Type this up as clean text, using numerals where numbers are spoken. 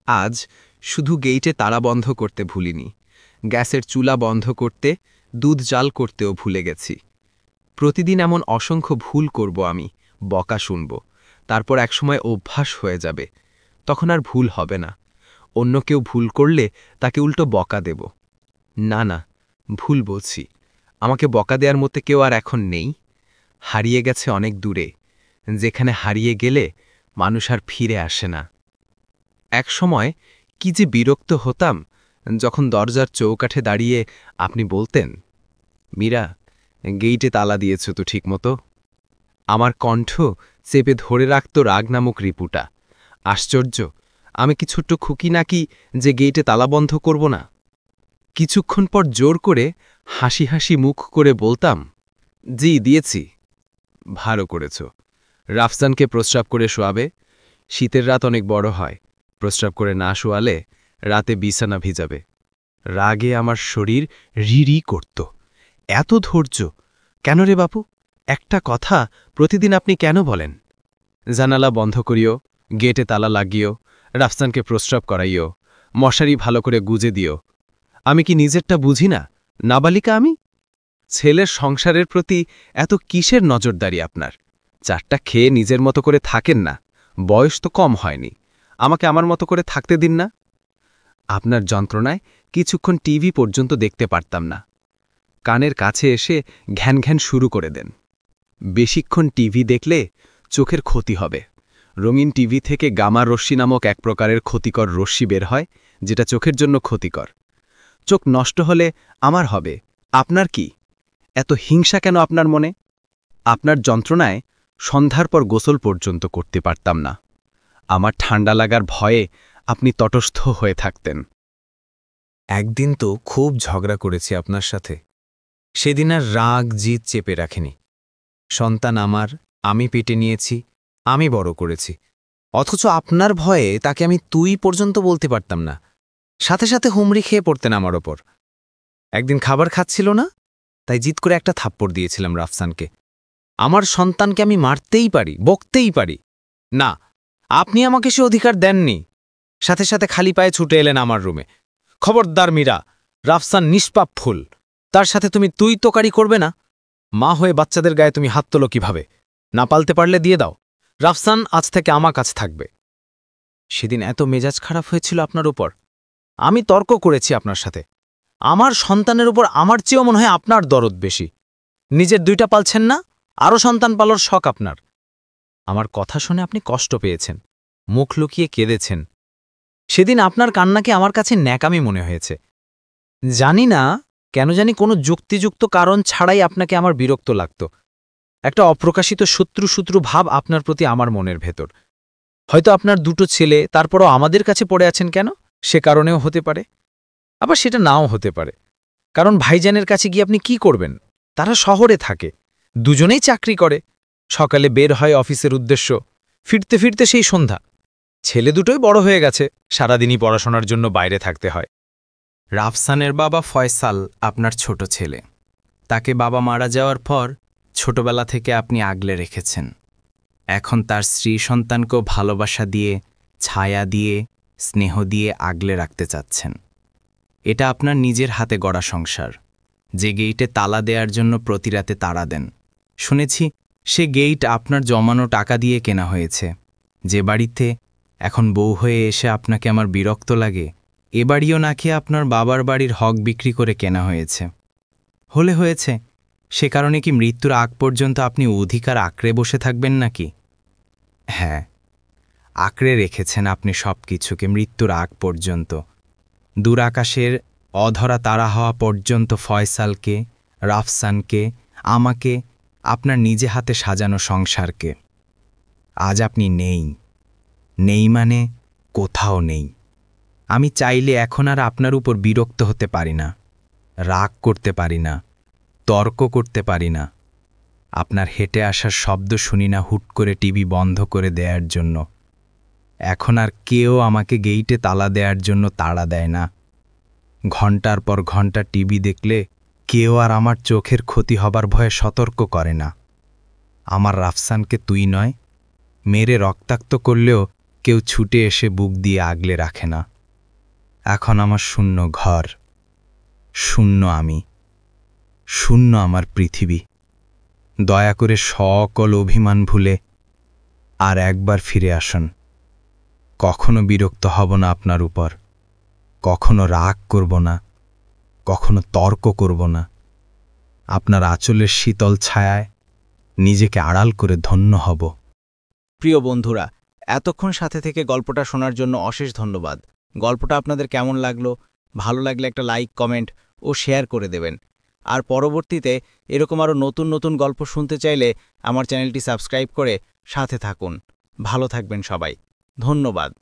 আজ শুধু গেইটে তালা বন্ধ করতে ভুলিনি, গ্যাসের চুলা বন্ধ করতে, দুধ জাল করতেও ভুলে গেছি। প্রতিদিন এমন অসংখ্য ভুল করব আমি, বকা শুনব, তারপর একসময় অভ্যাস হয়ে যাবে। তখন আর ভুল হবে না। অন্য কেউ ভুল করলে তাকে উল্টো বকা দেব। না না, ভুল বলছি। আমাকে বকা দেওয়ার মতো কেউ আর এখন নেই। হারিয়ে গেছে অনেক দূরে, যেখানে হারিয়ে গেলে মানুষ আর ফিরে আসে না। এক সময় কি যে বিরক্ত হতাম যখন দরজার চৌকাঠে দাঁড়িয়ে আপনি বলতেন, মীরা, গেইটে তালা দিয়েছ তো ঠিকমতো। আমার কণ্ঠ চেপে ধরে রাখত রাগ নামক রিপুটা। আশ্চর্য, আমি কি ছোট্ট খুকি নাকি যে গেইটে তালা বন্ধ করব না? কিছুক্ষণ পর জোর করে হাসি হাসি মুখ করে বলতাম, জি দিয়েছি। ভালো করেছ। রাফসানকে প্রস্রাব করে শোয়াবে। শীতের রাত অনেক বড় হয়, প্রস্রাব করে না শোয়ালে রাতে বিছানা ভিজাবে। রাগে আমার শরীর রি করত। এত ধৈর্য কেন রে বাপু? একটা কথা প্রতিদিন আপনি কেন বলেন? জানালা বন্ধ করিও, গেটে তালা লাগিও, রাফসানকে প্রস্রাব করাইও, মশারি ভালো করে গুজে দিও। আমি কি নিজেরটা বুঝি না? নাবালিকা আমি? ছেলের সংসারের প্রতি এত কিসের নজরদারি আপনার? চারটা খেয়ে নিজের মতো করে থাকেন না, বয়স তো কম হয়নি। আমাকে আমার মতো করে থাকতে দিন না। আপনার যন্ত্রণায় কিছুক্ষণ টিভি পর্যন্ত দেখতে পারতাম না। কানের কাছে এসে ঘ্যান ঘ্যান শুরু করে দেন। বেশিক্ষণ টিভি দেখলে চোখের ক্ষতি হবে। রঙিন টিভি থেকে গামা রশ্মি নামক এক প্রকারের ক্ষতিকর রশ্মি বের হয়, যেটা চোখের জন্য ক্ষতিকর। চোখ নষ্ট হলে আমার হবে, আপনার কি? এত হিংসা কেন আপনার মনে? আপনার যন্ত্রণায় সন্ধ্যার পর গোসল পর্যন্ত করতে পারতাম না। আমার ঠান্ডা লাগার ভয়ে আপনি তটস্থ হয়ে থাকতেন। একদিন তো খুব ঝগড়া করেছি আপনার সাথে। সেদিন আর রাগ জিদ চেপে রাখেনি। সন্তান আমার, আমি পেটে নিয়েছি, আমি বড় করেছি। অথচ আপনার ভয়ে তাকে আমি তুই পর্যন্ত বলতে পারতাম না। সাথে সাথে হুমড়ি খেয়ে পড়তেন আমার ওপর। একদিন খাবার খাচ্ছিল না, তাই জিদ করে একটা থাপ্পড় দিয়েছিলাম রাফসানকে। আমার সন্তানকে আমি মারতেই পারি, বকতেই পারি। না, আপনি আমাকে সে অধিকার দেননি। সাথে সাথে খালি পায়ে ছুটে এলেন আমার রুমে। খবরদার মীরা, রাফসান নিষ্পাপ ফুল, তার সাথে তুমি তুই তোকারি করবে না। মা হয়ে বাচ্চাদের গায়ে তুমি হাত তোলো কিভাবে? না পালতে পারলে দিয়ে দাও। রাফসান আজ থেকে আমার কাছে থাকবে। সেদিন এত মেজাজ খারাপ হয়েছিল আপনার উপর। আমি তর্ক করেছি আপনার সাথে। আমার সন্তানের উপর আমার চেয়েও মনে হয় আপনার দরদ বেশি। নিজের দুইটা পালছেন না, আরও সন্তান পালর শখ আপনার। আমার কথা শুনে আপনি কষ্ট পেয়েছেন, মুখ লুকিয়ে কেঁদেছেন। সেদিন আপনার কান্নাকে আমার কাছে ন্যাকামি মনে হয়েছে। জানি না কেন জানি কোনো যুক্তিযুক্ত কারণ ছাড়াই আপনাকে আমার বিরক্ত লাগত। একটা অপ্রকাশিত শত্রু ভাব আপনার প্রতি আমার মনের ভেতর। হয়তো আপনার দুটো ছেলে, তারপরও আমাদের কাছে পড়ে আছেন কেন, সে কারণেও হতে পারে। আবার সেটা নাও হতে পারে। কারণ ভাইজানের কাছে গিয়ে আপনি কি করবেন? তারা শহরে থাকে, দুজনেই চাকরি করে। সকালে বের হয় অফিসের উদ্দেশ্য, ফিরতে ফিরতে সেই সন্ধ্যা। ছেলে দুটোই বড় হয়ে গেছে, সারাদিনই পড়াশোনার জন্য বাইরে থাকতে হয়। রাফসানের বাবা ফয়সাল আপনার ছোট ছেলে। তাকে বাবা মারা যাওয়ার পর ছোটবেলা থেকে আপনি আগলে রেখেছেন। এখন তার স্ত্রী সন্তানকেও ভালোবাসা দিয়ে, ছায়া দিয়ে, স্নেহ দিয়ে আগলে রাখতে চাচ্ছেন। এটা আপনার নিজের হাতে গড়া সংসার। যে গেইটে তালা দেওয়ার জন্য প্রতি রাতে তাড়া দেন, শুনেছি সে গেইট আপনার জমানো টাকা দিয়ে কেনা হয়েছে। যে বাড়িতে এখন বউ হয়ে এসে আপনাকে আমার বিরক্ত লাগে, এ বাড়িও নাকি আপনার বাবার বাড়ির হক বিক্রি করে কেনা হয়েছে। হলে হয়েছে, সে কারণে কি মৃত্যুর আগ পর্যন্ত আপনি অধিকার আঁকড়ে বসে থাকবেন নাকি? হ্যাঁ, আঁকড়ে রেখেছেন আপনি সব কিছুকে মৃত্যুর আগ পর্যন্ত। দূর আকাশের অধরা তারা হওয়া পর্যন্ত ফয়সালকে, রাফসানকে, আমাকে, আপনার নিজে হাতে সাজানো সংসারকে। আজ আপনি নেই মানে কোথাও নেই। আমি চাইলে এখন আর আপনার উপর বিরক্ত হতে পারি না, রাগ করতে পারি না, তর্ক করতে পারি না। আপনার হেঁটে আসার শব্দ শুনি না হুট করে টিভি বন্ধ করে দেওয়ার জন্য। এখন আর কেউ আমাকে গেইটে তালা দেওয়ার জন্য তাড়া দেয় না। ঘণ্টার পর ঘণ্টা টিভি দেখলে কেউ আর আমার চোখের ক্ষতি হবার ভয়ে সতর্ক করে না। আমার রাফসানকে তুই নয়, মেরে রক্তাক্ত করলেও কেউ ছুটে এসে বুক দিয়ে আগলে রাখে না। এখন আমার শূন্য ঘর, শূন্য আমি, শূন্য আমার পৃথিবী। দয়া করে সকল অভিমান ভুলে আর একবার ফিরে আসুন। কখনো বিরক্ত হব না আপনার উপর, কখনো রাগ করব না, কখনো তর্ক করব না। আপনার আঁচলের শীতল ছায়ায় নিজেকে আড়াল করে ধন্য হব। প্রিয় বন্ধুরা, এতক্ষণ সাথে থেকে গল্পটা শোনার জন্য অশেষ ধন্যবাদ। গল্পটা আপনাদের কেমন লাগলো? ভালো লাগলে একটা লাইক, কমেন্ট ও শেয়ার করে দেবেন। আর পরবর্তীতে এরকম আরও নতুন নতুন গল্প শুনতে চাইলে আমার চ্যানেলটি সাবস্ক্রাইব করে সাথে থাকুন। ভালো থাকবেন সবাই। ধন্যবাদ।